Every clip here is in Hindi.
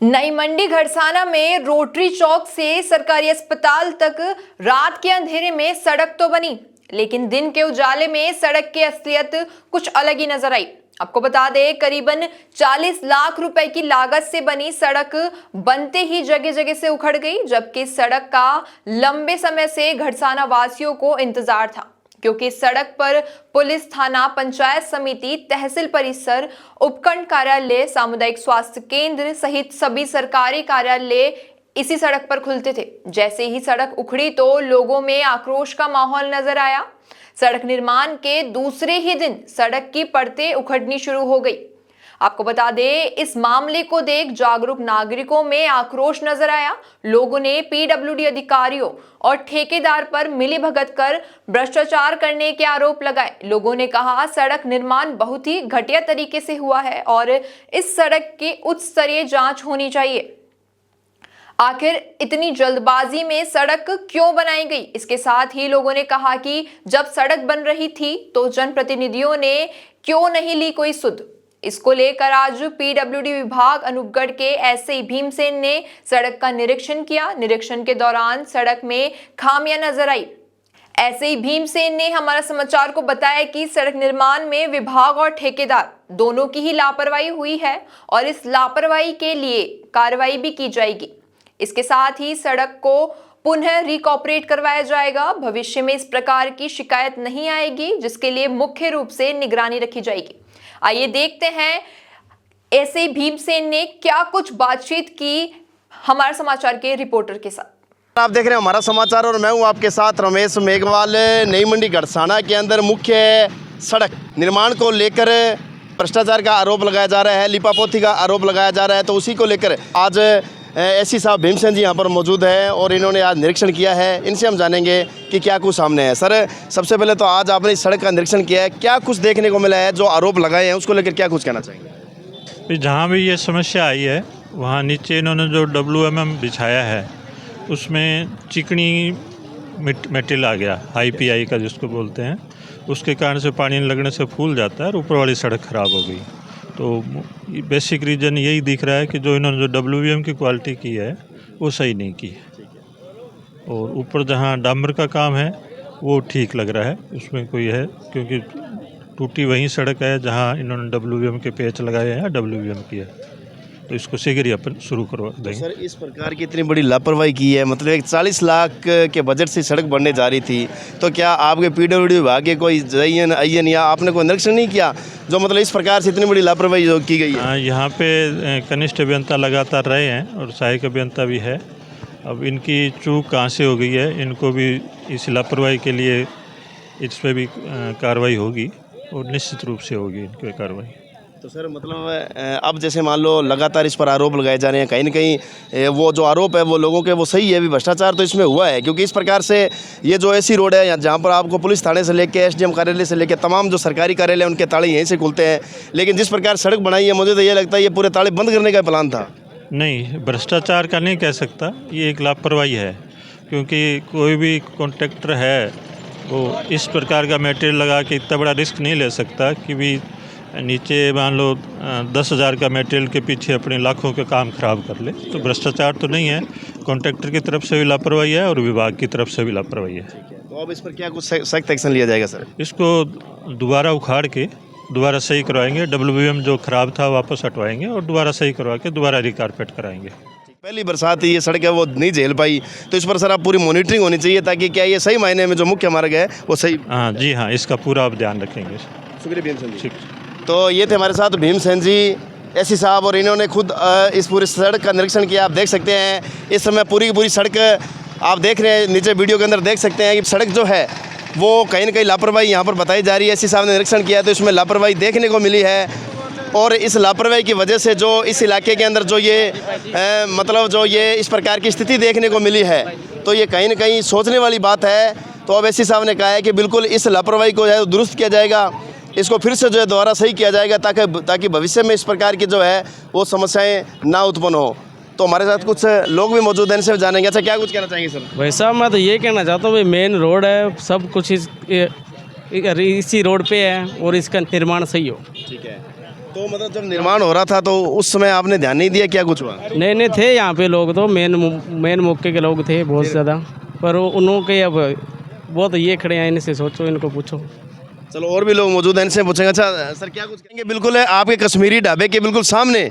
नई मंडी घड़साना में रोटरी चौक से सरकारी अस्पताल तक रात के अंधेरे में सड़क तो बनी, लेकिन दिन के उजाले में सड़क की असलियत कुछ अलग ही नजर आई। आपको बता दें, करीबन 40 लाख रुपए की लागत से बनी सड़क बनते ही जगह जगह से उखड़ गई, जबकि सड़क का लंबे समय से घड़साना वासियों को इंतजार था, क्योंकि सड़क पर पुलिस थाना, पंचायत समिति, तहसील परिसर, उपखंड कार्यालय, सामुदायिक स्वास्थ्य केंद्र सहित सभी सरकारी कार्यालय इसी सड़क पर खुलते थे। जैसे ही सड़क उखड़ी तो लोगों में आक्रोश का माहौल नजर आया। सड़क निर्माण के दूसरे ही दिन सड़क की परतें उखड़नी शुरू हो गई। आपको बता दें, इस मामले को देख जागरूक नागरिकों में आक्रोश नजर आया। लोगों ने पीडब्ल्यूडी अधिकारियों और ठेकेदार पर मिलीभगत कर भ्रष्टाचार करने के आरोप लगाए। लोगों ने कहा, सड़क निर्माण बहुत ही घटिया तरीके से हुआ है और इस सड़क की उच्च स्तरीय जांच होनी चाहिए। आखिर इतनी जल्दबाजी में सड़क क्यों बनाई गई? इसके साथ ही लोगों ने कहा कि जब सड़क बन रही थी तो जनप्रतिनिधियों ने क्यों नहीं ली कोई सुध। इसको लेकर आज पीडब्ल्यूडी विभाग अनूपगढ़ के एसआई भीमसेन ने सड़क का निरीक्षण किया। निरीक्षण के दौरान सड़क में खामियां नजर आई। एसआई भीमसेन ने हमारा समाचार को बताया कि सड़क निर्माण में विभाग और ठेकेदार दोनों की ही लापरवाही हुई है और इस लापरवाही के लिए कार्रवाई भी की जाएगी। इसके साथ ही सड़क को पुनः रिकॉपरेट करवाया जाएगा। भविष्य में इस प्रकार की शिकायत नहीं आएगी, जिसके लिए मुख्य रूप से निगरानी रखी जाएगी। आइए देखते हैं एसआई भीमसेन ने क्या कुछ बातचीत की हमारे समाचार के रिपोर्टर के साथ। आप देख रहे हैं हमारा समाचार और मैं हूं आपके साथ रमेश मेघवाल। नई मंडी घड़साना के अंदर मुख्य सड़क निर्माण को लेकर भ्रष्टाचार का आरोप लगाया जा रहा है, लिपापोती का आरोप लगाया जा रहा है। तो उसी को लेकर आज एसआई साहब भीमसेन जी यहाँ पर मौजूद है और इन्होंने आज निरीक्षण किया है। इनसे हम जानेंगे कि क्या कुछ सामने है। सर, सबसे पहले तो आज आपने इस सड़क का निरीक्षण किया है, क्या कुछ देखने को मिला है? जो आरोप लगाए हैं उसको लेकर क्या कुछ कहना चाहेंगे? जहाँ भी ये समस्या आई है वहाँ नीचे इन्होंने जो WMM बिछाया है उसमें चिकनी मेटेरियल आ गया, IPI का जिसको बोलते हैं। उसके कारण से पानी लगने से फूल जाता है और ऊपर वाली सड़क ख़राब हो गई। तो बेसिक रीज़न यही दिख रहा है कि जो इन्होंने जो WM की क्वालिटी की है वो सही नहीं की है। और ऊपर जहाँ डामर का काम है वो ठीक लग रहा है, उसमें कोई है, क्योंकि टूटी वहीं सड़क है जहाँ इन्होंने WM के पेच लगाए हैं, WM की है। तो इसको शीघ्र ही अपन शुरू करवा देंगे। सर, इस प्रकार की इतनी बड़ी लापरवाही की है, मतलब एक 40 लाख के बजट से सड़क बनने जा रही थी, तो क्या आपके पीडब्ल्यूडी विभाग के कोई जयन या आपने कोई निरीक्षण नहीं किया जो मतलब इस प्रकार से इतनी बड़ी लापरवाही जो की गई है? यहाँ पे कनिष्ठ अभियंता लगातार रहे हैं और सहायक अभियंता भी है। अब इनकी चूक कहाँ से हो गई है, इनको भी इस लापरवाही के लिए इस पर भी कार्रवाई होगी और निश्चित रूप से होगी इन पर कार्रवाई। तो सर, मतलब अब जैसे मान लो लगातार इस पर आरोप लगाए जा रहे हैं, कहीं ना कहीं वो जो आरोप है वो लोगों के वो सही है, भी भ्रष्टाचार तो इसमें हुआ है, क्योंकि इस प्रकार से ये जो ऐसी रोड है जहाँ पर आपको पुलिस थाने से लेके SDM कार्यालय से लेके तमाम जो सरकारी कार्यालय उनके ताले यहीं से खुलते हैं, लेकिन जिस प्रकार सड़क बनाई है मुझे तो ये लगता है ये पूरे ताले बंद करने का प्लान था। नहीं, भ्रष्टाचार का नहीं कह सकता, ये एक लापरवाही है, क्योंकि कोई भी कॉन्ट्रैक्टर है वो इस प्रकार का मटेरियल लगा के इतना बड़ा रिस्क नहीं ले सकता कि भी नीचे मान लो 10,000 का मटेरियल के पीछे अपने लाखों का काम खराब कर ले। तो भ्रष्टाचार तो नहीं है, कॉन्ट्रैक्टर की तरफ से भी लापरवाही है और विभाग की तरफ से भी लापरवाही है। तो अब इस पर क्या कुछ सख्त एक्शन लिया जाएगा? सर, इसको दोबारा उखाड़ के दोबारा सही करवाएंगे, WM जो खराब था वापस हटवाएंगे और दोबारा सही करवा के दोबारा रिकारपेट कराएंगे। पहली बरसात ही ये सड़क है वो नहीं झेल पाई, तो इस पर सर आप पूरी मॉनिटरिंग होनी चाहिए ताकि क्या ये सही मायने में जो मुख्य मार्ग है वो सही। हाँ जी, हाँ, इसका पूरा आप ध्यान रखेंगे। शुक्रिया भीमसेन जी। ठीक। तो ये थे हमारे साथ भीमसेन जी, एसआई साहब, और इन्होंने खुद इस पूरी सड़क का निरीक्षण किया। आप देख सकते हैं इस समय पूरी की पूरी सड़क आप देख रहे हैं, नीचे वीडियो के अंदर देख सकते हैं कि सड़क जो है वो कहीं ना कहीं लापरवाही यहाँ पर बताई जा रही है। एसआई साहब ने निरीक्षण किया तो इसमें लापरवाही देखने को मिली है और इस लापरवाही की वजह से जो इस इलाके के अंदर जो ये मतलब जो ये इस प्रकार की स्थिति देखने को मिली है, तो ये कहीं ना कहीं सोचने वाली बात है। तो अब एसआई साहब ने कहा है कि बिल्कुल इस लापरवाही को जो है दुरुस्त किया जाएगा, इसको फिर से जो है दोबारा सही किया जाएगा ताकि भविष्य में इस प्रकार की जो है वो समस्याएं ना उत्पन्न हो। तो हमारे साथ कुछ लोग भी मौजूद हैं, इनसे जानेंगे। अच्छा, क्या कुछ कहना चाहेंगे सर? भाई साहब, मैं तो ये कहना चाहता हूँ भाई, मेन रोड है, सब कुछ इसी रोड पे है और इसका निर्माण सही हो। ठीक है। तो मतलब जब निर्माण हो रहा था तो उस समय आपने ध्यान नहीं दिया, क्या कुछ हुआ? नए नए थे यहाँ पे लोग, तो मेन मौके के लोग थे बहुत ज़्यादा, पर उन्होंने अब वो तो ये खड़े हैं, इनसे सोचो, इनको पूछो। चलो और भी लोग मौजूद हैं, इनसे पूछेंगे। अच्छा सर, क्या कुछ कहेंगे? बिल्कुल है आपके कश्मीरी ढाबे के बिल्कुल सामने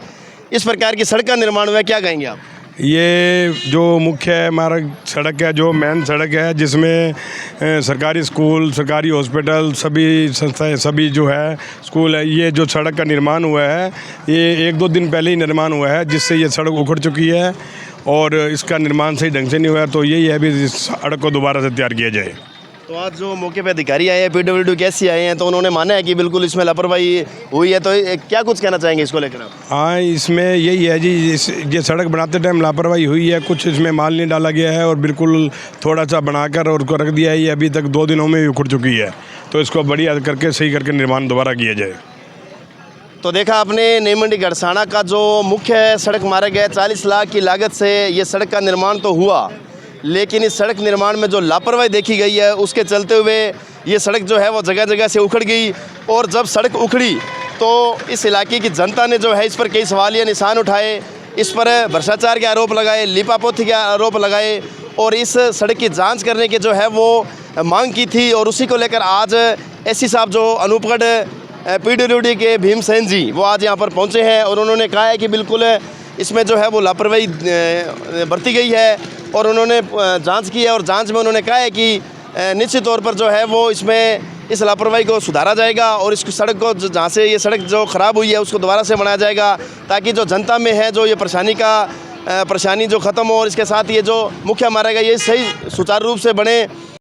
इस प्रकार की सड़क का निर्माण हुआ है, क्या कहेंगे आप? ये जो मुख्य मार्ग सड़क है, जो मेन सड़क है, जिसमें सरकारी स्कूल, सरकारी हॉस्पिटल, सभी संस्थाएं, सभी जो है स्कूल है, ये जो सड़क का निर्माण हुआ है ये 1-2 दिन पहले ही निर्माण हुआ है, जिससे ये सड़क उखड़ चुकी है और इसका निर्माण सही ढंग से नहीं हुआ है। तो यही है भी इस सड़क को दोबारा से तैयार किया जाए। तो आज जो मौके पे अधिकारी आए हैं, PWD कैसी आए हैं, तो उन्होंने माना है कि बिल्कुल इसमें लापरवाही हुई है, तो क्या कुछ कहना चाहेंगे इसको लेकर आप? हाँ, इसमें यही है जी, ये सड़क बनाते टाइम लापरवाही हुई है, कुछ इसमें माल नहीं डाला गया है और बिल्कुल थोड़ा सा बनाकर और उसको रख दिया है। ये अभी तक 2 दिनों में ही उखड़ चुकी है, तो इसको बढ़िया करके सही करके निर्माण दोबारा किया जाए। तो देखा आपने, नई मंडी गड़साना का जो मुख्य सड़क मार्ग है, 40 लाख की लागत से ये सड़क का निर्माण तो हुआ, लेकिन इस सड़क निर्माण में जो लापरवाही देखी गई है उसके चलते हुए ये सड़क जो है वो जगह जगह से उखड़ गई। और जब सड़क उखड़ी तो इस इलाके की जनता ने जो है इस पर कई सवालिया निशान उठाए, इस पर भ्रष्टाचार के आरोप लगाए, लीपापोती के आरोप लगाए और इस सड़क की जांच करने के जो है वो मांग की थी। और उसी को लेकर आज एससी साहब जो अनूपगढ़ PWD के भीमसेन जी, वो आज यहाँ पर पहुँचे हैं और उन्होंने कहा है कि बिल्कुल इसमें जो है वो लापरवाही बरती गई है और उन्होंने जांच की है और जांच में उन्होंने कहा है कि निश्चित तौर पर जो है वो इसमें इस लापरवाही को सुधारा जाएगा और इस सड़क को जहाँ से ये सड़क जो ख़राब हुई है उसको दोबारा से बनाया जाएगा, ताकि जो जनता में है जो ये परेशानी जो ख़त्म हो और इसके साथ ये जो मुख्य मार्ग है ये सही सुचारू रूप से बने।